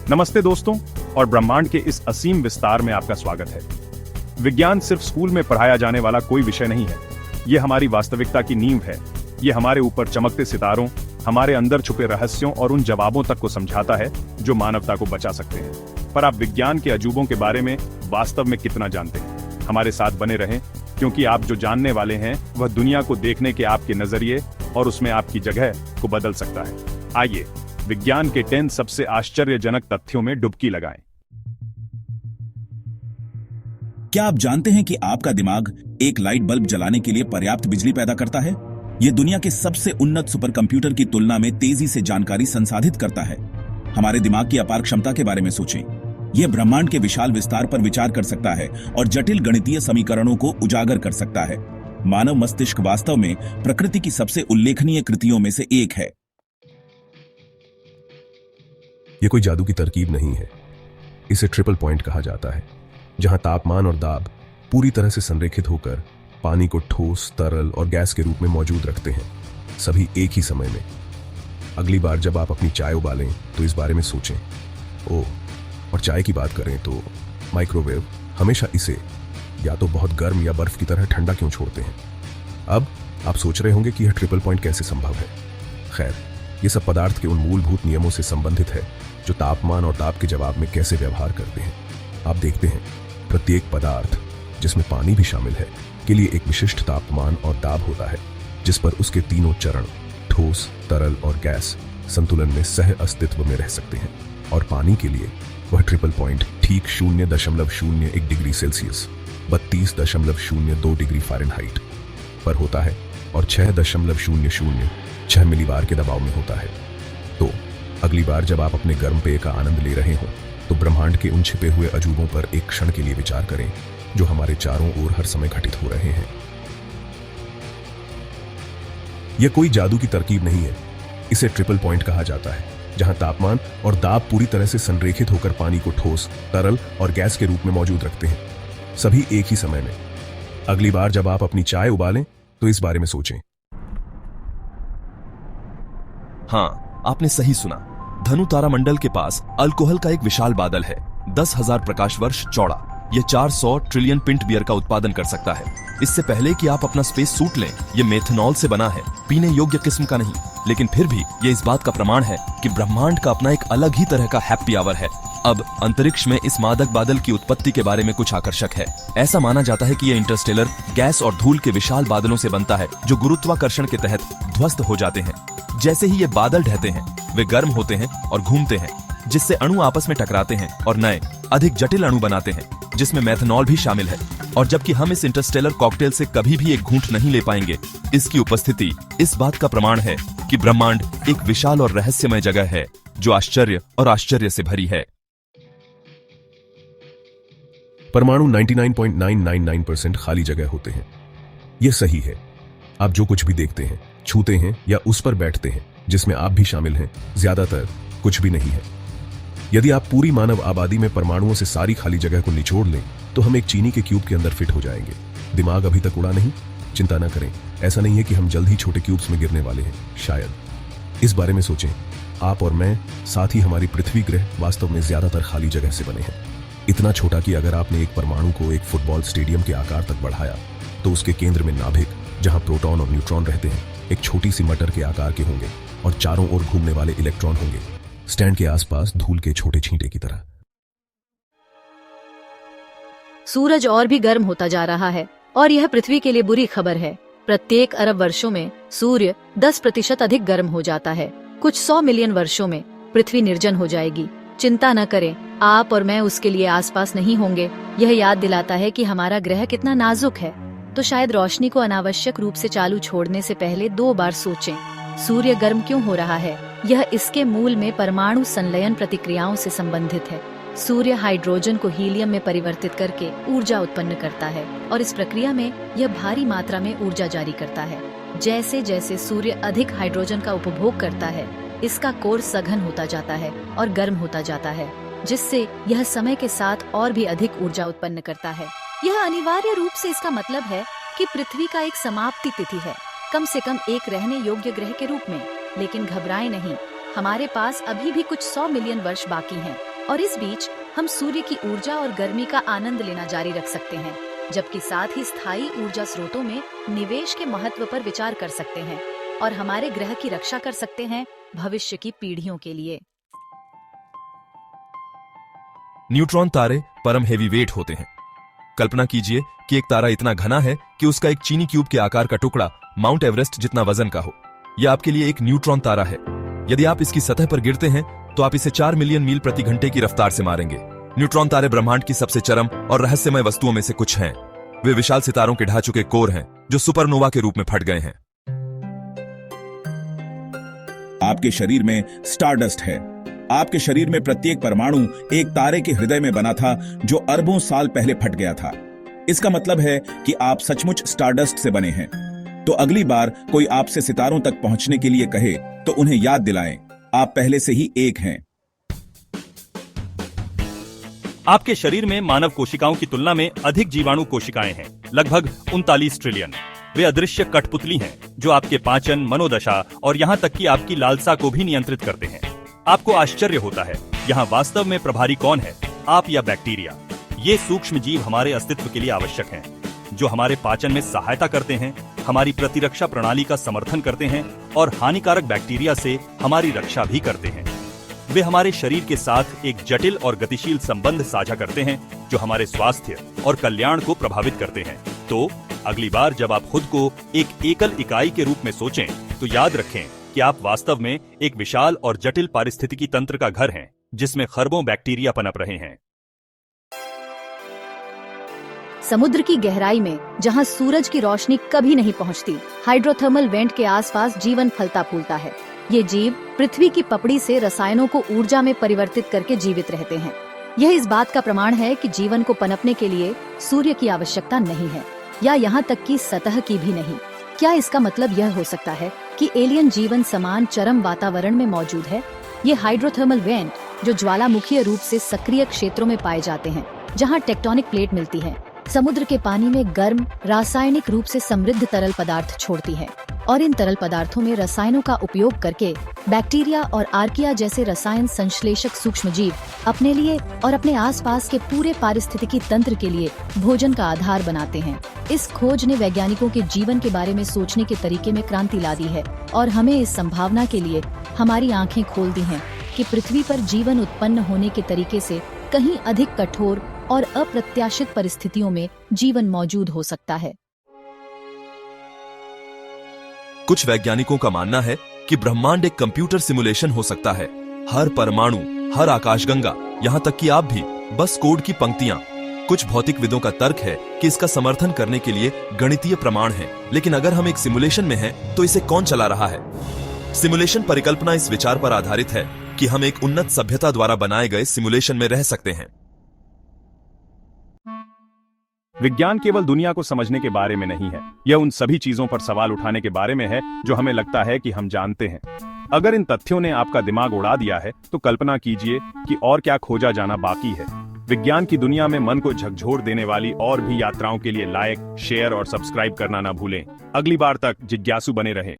नमस्ते दोस्तों, और ब्रह्मांड के इस असीम विस्तार में आपका स्वागत है। विज्ञान सिर्फ स्कूल में पढ़ाया जाने वाला कोई विषय नहीं है। ये हमारी वास्तविकता की नींव है। ये हमारे ऊपर चमकते सितारों, हमारे अंदर छुपे रहस्यों और उन जवाबों तक को समझाता है जो मानवता को बचा सकते हैं। पर आप विज्ञान के अजूबों के बारे में वास्तव में कितना जानते हैं? हमारे साथ बने रहें, क्योंकि आप जो जानने वाले हैं वह दुनिया को देखने के आपके नजरिए और उसमें आपकी जगह को बदल सकता है। आइए विज्ञान के 10 सबसे आश्चर्यजनक तथ्यों में डुबकी लगाएं। क्या आप जानते हैं कि आपका दिमाग एक लाइट बल्ब जलाने के लिए पर्याप्त बिजली पैदा करता है? यह दुनिया के सबसे उन्नत सुपर कंप्यूटर की तुलना में तेजी से जानकारी संसाधित करता है। हमारे दिमाग की अपार क्षमता के बारे में सोचें। यह ब्रह्मांड के विशाल विस्तार पर विचार कर सकता है और जटिल गणितीय समीकरणों को उजागर कर सकता है। मानव मस्तिष्क वास्तव में प्रकृति की सबसे उल्लेखनीय कृतियों में से एक है। यह कोई जादू की तरकीब नहीं है। इसे ट्रिपल पॉइंट कहा जाता है, जहां तापमान और दाब पूरी तरह से संरेखित होकर पानी को ठोस, तरल और गैस के रूप में मौजूद रखते हैं, सभी एक ही समय में। अगली बार जब आप अपनी चाय उबालें तो इस बारे में सोचें। और चाय की बात करें तो माइक्रोवेव हमेशा इसे या तो बहुत गर्म या बर्फ की तरह ठंडा क्यों छोड़ते हैं। अब आप सोच रहे होंगे कि यह ट्रिपल पॉइंट कैसे संभव है। खैर, यह सब पदार्थ के उन मूलभूत नियमों से संबंधित है जो तापमान और दाब के जवाब में कैसे व्यवहार करते हैं। आप देखते हैं, प्रत्येक पदार्थ, जिसमें पानी भी शामिल है, के लिए एक विशिष्ट तापमान और दाब होता है, जिस पर उसके तीनों चरण ठोस, तरल और गैस संतुलन में सह अस्तित्व में रह सकते हैं। और पानी के लिए वह ट्रिपल पॉइंट ठीक 0.01 डिग्री सेल्सियस 32.02 डिग्री फ़ारेनहाइट पर होता है और 6.006 मिलीबार के दबाव में होता है। तो अगली बार जब आप अपने गर्म पेय का आनंद ले रहे हों तो ब्रह्मांड के उन छिपे हुए अजूबों पर एक क्षण के लिए विचार करें जो हमारे चारों ओर हर समय घटित हो रहे हैं। यह कोई जादू की तरकीब नहीं है। इसे ट्रिपल पॉइंट कहा जाता है, जहां तापमान और दाब पूरी तरह से संरेखित होकर पानी को ठोस, तरल और गैस के रूप में मौजूद रखते हैं, सभी एक ही समय में। अगली बार जब आप अपनी चाय उबालें तो इस बारे में सोचें। हाँ, आपने सही सुना। धनु तारामंडल के पास अल्कोहल का एक विशाल बादल है, 10,000 प्रकाश वर्ष चौड़ा। यह 400 ट्रिलियन पिंट बियर का उत्पादन कर सकता है। इससे पहले कि आप अपना स्पेस सूट लें, यह मेथनॉल से बना है, पीने योग्य किस्म का नहीं। लेकिन फिर भी यह इस बात का प्रमाण है कि ब्रह्मांड का अपना एक अलग ही तरह का हैप्पी आवर है। अब अंतरिक्ष में इस मादक बादल की उत्पत्ति के बारे में कुछ आकर्षक है। ऐसा माना जाता है कि यह इंटरस्टेलर गैस और धूल के विशाल बादलों से बनता है, जो गुरुत्वाकर्षण के तहत ध्वस्त हो जाते हैं। जैसे ही ये बादल ढहते हैं, वे गर्म होते हैं और घूमते हैं, जिससे अणु आपस में टकराते हैं और नए, अधिक जटिल अणु बनाते हैं, जिसमें मेथनॉल भी शामिल है। और जबकि हम इस इंटरस्टेलर कॉकटेल से कभी भी एक घूंट नहीं ले पाएंगे, इसकी उपस्थिति इस बात का प्रमाण है कि ब्रह्मांड एक विशाल और रहस्यमय जगह है, जो आश्चर्य और आश्चर्य से भरी है। परमाणु 99.999% खाली जगह होते हैं। यह सही है। आप जो कुछ भी देखते हैं, छूते हैं या उस पर बैठते हैं, जिसमें आप भी शामिल हैं, ज्यादातर कुछ भी नहीं है। यदि आप पूरी मानव आबादी में परमाणुओं से सारी खाली जगह को निचोड़ लें तो हम एक चीनी के क्यूब के अंदर फिट हो जाएंगे। दिमाग अभी तक उड़ा नहीं? चिंता न करें, ऐसा नहीं है कि हम जल्द ही छोटे क्यूब्स में गिरने वाले हैं। शायद इस बारे में सोचें। आप और मैं, साथ ही हमारी पृथ्वी ग्रह वास्तव में ज्यादातर खाली जगह से बने हैं। इतना छोटा कि अगर आपने एक परमाणु को एक फुटबॉल स्टेडियम के आकार तक बढ़ाया तो उसके केंद्र में नाभिक, जहां प्रोटॉन और न्यूट्रॉन रहते हैं, एक छोटी सी मटर के आकार के होंगे और चारों ओर घूमने वाले इलेक्ट्रॉन होंगे, स्टैंड के आसपास धूल के छोटे छींटे की तरह। सूरज और भी गर्म होता जा रहा है और यह पृथ्वी के लिए बुरी खबर है। प्रत्येक अरब वर्षों में सूर्य 10% अधिक गर्म हो जाता है। कुछ 100 मिलियन वर्षों में पृथ्वी निर्जन हो जाएगी। चिंता न करें, आप और मैं उसके लिए आसपास नहीं होंगे। यह याद दिलाता है कि हमारा ग्रह कितना नाजुक है। तो शायद रोशनी को अनावश्यक रूप से चालू छोड़ने से पहले 2 बार सोचें। सूर्य गर्म क्यों हो रहा है? यह इसके मूल में परमाणु संलयन प्रतिक्रियाओं से संबंधित है। सूर्य हाइड्रोजन को हीलियम में परिवर्तित करके ऊर्जा उत्पन्न करता है और इस प्रक्रिया में यह भारी मात्रा में ऊर्जा जारी करता है। जैसे जैसे सूर्य अधिक हाइड्रोजन का उपभोग करता है, इसका कोर सघन होता जाता है और गर्म होता जाता है, जिससे यह समय के साथ और भी अधिक ऊर्जा उत्पन्न करता है। यह अनिवार्य रूप से इसका मतलब है कि पृथ्वी का एक समाप्ति तिथि है, कम से कम एक रहने योग्य ग्रह के रूप में। लेकिन घबराएं नहीं, हमारे पास अभी भी कुछ 100 मिलियन वर्ष बाकी हैं। और इस बीच हम सूर्य की ऊर्जा और गर्मी का आनंद लेना जारी रख सकते हैं, जबकि साथ ही स्थायी ऊर्जा स्रोतों में निवेश के महत्व पर विचार कर सकते हैं और हमारे ग्रह की रक्षा कर सकते हैं भविष्य की पीढ़ियों के लिए। न्यूट्रॉन तारे परम हेवीवेट होते हैं। कल्पना कीजिए कि एक तारा इतना घना है कि उसका एक चीनी क्यूब के आकार का टुकड़ा माउंट एवरेस्ट जितना वजन का हो। यह आपके लिए एक न्यूट्रॉन तारा है। यदि आप इसकी सतह पर गिरते हैं तो आप इसे 4 मिलियन मील प्रति घंटे की रफ्तार से मारेंगे। न्यूट्रॉन तारे ब्रह्मांड की सबसे चरम और रहस्यमय वस्तुओं में से कुछ हैं। वे विशाल सितारों के ढह चुके कोर हैं जो सुपरनोवा के रूप में फट गए हैं। आपके शरीर में स्टारडस्ट है। आपके शरीर में प्रत्येक परमाणु एक तारे के हृदय में बना था जो अरबों साल पहले फट गया था। इसका मतलब है कि आप सचमुच स्टारडस्ट से बने हैं। तो अगली बार कोई आपसे सितारों तक पहुंचने के लिए कहे तो उन्हें याद दिलाएं, आप पहले से ही एक हैं। आपके शरीर में मानव कोशिकाओं की तुलना में अधिक जीवाणु कोशिकाएं हैं, लगभग 39 ट्रिलियन। वे अदृश्य कठपुतली हैं जो आपके पाचन, मनोदशा और यहाँ तक कि आपकी लालसा को भी नियंत्रित करते हैं। आपको आश्चर्य होता है, यहाँ वास्तव में प्रभारी कौन है, आप या बैक्टीरिया? ये सूक्ष्म जीव हमारे अस्तित्व के लिए आवश्यक हैं, जो हमारे पाचन में सहायता करते हैं, हमारी प्रतिरक्षा प्रणाली का समर्थन करते हैं और हानिकारक बैक्टीरिया से हमारी रक्षा भी करते हैं। वे हमारे शरीर के साथ एक जटिल और गतिशील संबंध साझा करते हैं जो हमारे स्वास्थ्य और कल्याण को प्रभावित करते हैं। तो अगली बार जब आप खुद को एक एकल इकाई के रूप में सोचें तो याद रखें कि आप वास्तव में एक विशाल और जटिल पारिस्थितिकी तंत्र का घर हैं, जिसमें खरबों बैक्टीरिया पनप रहे हैं। समुद्र की गहराई में जहां सूरज की रोशनी कभी नहीं पहुंचती, हाइड्रोथर्मल वेंट के आसपास जीवन फलता फूलता है। ये जीव पृथ्वी की पपड़ी से रसायनों को ऊर्जा में परिवर्तित करके जीवित रहते हैं। यह इस बात का प्रमाण है कि जीवन को पनपने के लिए सूर्य की आवश्यकता नहीं है, या यहाँ तक कि सतह की भी नहीं। क्या इसका मतलब यह हो सकता है कि एलियन जीवन समान चरम वातावरण में मौजूद है? ये हाइड्रोथर्मल वेंट जो ज्वालामुखीय रूप से सक्रिय क्षेत्रों में पाए जाते हैं, जहाँ टेक्टोनिक प्लेट मिलती है, समुद्र के पानी में गर्म रासायनिक रूप से समृद्ध तरल पदार्थ छोड़ती है और इन तरल पदार्थों में रसायनों का उपयोग करके बैक्टीरिया और आर्किया जैसे रसायन संश्लेषक सूक्ष्म जीव अपने लिए और अपने आसपास के पूरे पारिस्थितिकी तंत्र के लिए भोजन का आधार बनाते हैं। इस खोज ने वैज्ञानिकों के जीवन के बारे में सोचने के तरीके में क्रांति ला दी है और हमें इस संभावना के लिए हमारी आंखें खोल दी हैं कि पृथ्वी पर जीवन उत्पन्न होने के तरीके से कहीं अधिक कठोर और अप्रत्याशित परिस्थितियों में जीवन मौजूद हो सकता है। कुछ वैज्ञानिकों का मानना है कि ब्रह्मांड एक कंप्यूटर सिमुलेशन हो सकता है। हर परमाणु, हर आकाशगंगा, यहाँ तक कि आप भी बस कोड की पंक्तियां। कुछ भौतिकविदों का तर्क है कि इसका समर्थन करने के लिए गणितीय प्रमाण है। लेकिन अगर हम एक सिमुलेशन में हैं, तो इसे कौन चला रहा है? सिमुलेशन परिकल्पना इस विचार पर आधारित है कि हम एक उन्नत सभ्यता द्वारा बनाए गए सिमुलेशन में रह सकते हैं। विज्ञान केवल दुनिया को समझने के बारे में नहीं है, यह उन सभी चीजों पर सवाल उठाने के बारे में है जो हमें लगता है कि हम जानते हैं। अगर इन तथ्यों ने आपका दिमाग उड़ा दिया है तो कल्पना कीजिए कि और क्या खोजा जाना बाकी है। विज्ञान की दुनिया में मन को झकझोर देने वाली और भी यात्राओं के लिए लाइक, शेयर और सब्सक्राइब करना ना भूलें। अगली बार तक जिज्ञासु बने रहें।